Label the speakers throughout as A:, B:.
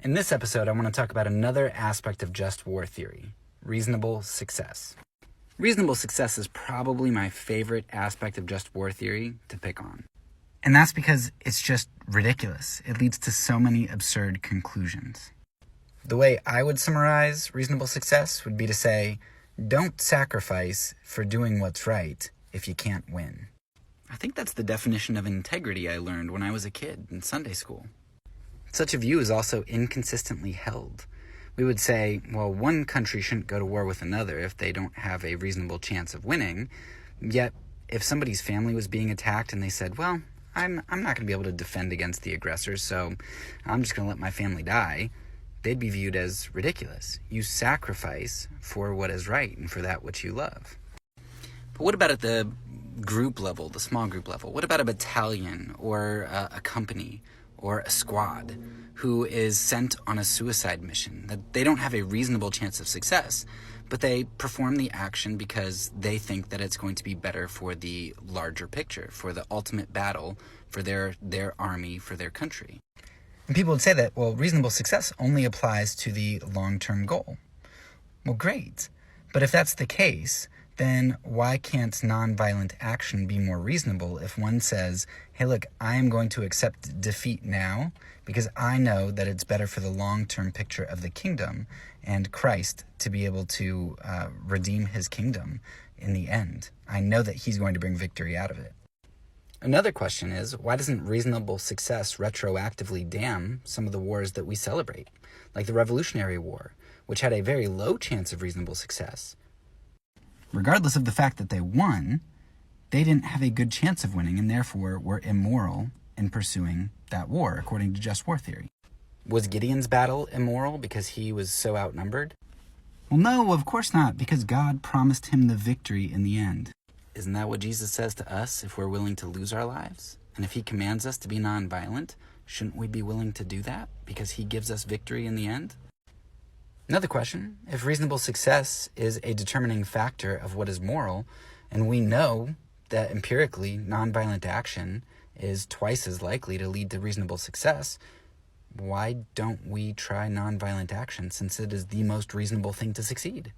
A: In this episode, I want to talk about another aspect of just war theory, reasonable success. Reasonable success is probably my favorite aspect of just war theory to pick on. And that's because it's just ridiculous. It leads to so many absurd conclusions. The way I would summarize reasonable success would be to say, don't sacrifice for doing what's right if you can't win. I think that's the definition of integrity I learned when I was a kid in Sunday school. Such a view is also inconsistently held. We would say, well, one country shouldn't go to war with another if they don't have a reasonable chance of winning. Yet, if somebody's family was being attacked and they said, well, I'm not going to be able to defend against the aggressors, so I'm just going to let my family die, they'd be viewed as ridiculous. You sacrifice for what is right and for that which you love. But what about at the group level, the small group level? What about a battalion or a company or a squad who is sent on a suicide mission? That they don't have a reasonable chance of success, but they perform the action because they think that it's going to be better for the larger picture, for the ultimate battle, for their army, for their country. And people would say that, well, reasonable success only applies to the long-term goal. Well, great. But if that's the case, then why can't nonviolent action be more reasonable if one says, hey, look, I am going to accept defeat now because I know that it's better for the long-term picture of the kingdom and Christ to be able to redeem his kingdom in the end. I know that he's going to bring victory out of it. Another question is, why doesn't reasonable success retroactively damn some of the wars that we celebrate, like the Revolutionary War, which had a very low chance of reasonable success? Regardless of the fact that they won, they didn't have a good chance of winning and therefore were immoral in pursuing that war, according to just war theory. Was Gideon's battle immoral because he was so outnumbered? Well, no, of course not, because God promised him the victory in the end. Isn't that what Jesus says to us if we're willing to lose our lives? And if he commands us to be nonviolent, shouldn't we be willing to do that because he gives us victory in the end? Another question, if reasonable success is a determining factor of what is moral, and we know that empirically nonviolent action is twice as likely to lead to reasonable success, why don't we try nonviolent action since it is the most reasonable thing to succeed?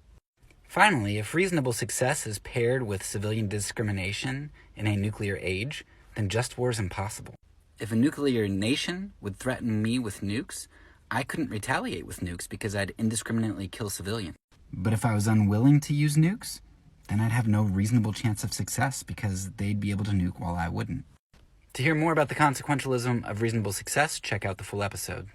A: Finally, if reasonable success is paired with civilian discrimination in a nuclear age, then just war is impossible. If a nuclear nation would threaten me with nukes, I couldn't retaliate with nukes because I'd indiscriminately kill civilians. But if I was unwilling to use nukes, then I'd have no reasonable chance of success because they'd be able to nuke while I wouldn't. To hear more about the consequentialism of reasonable success, check out the full episode.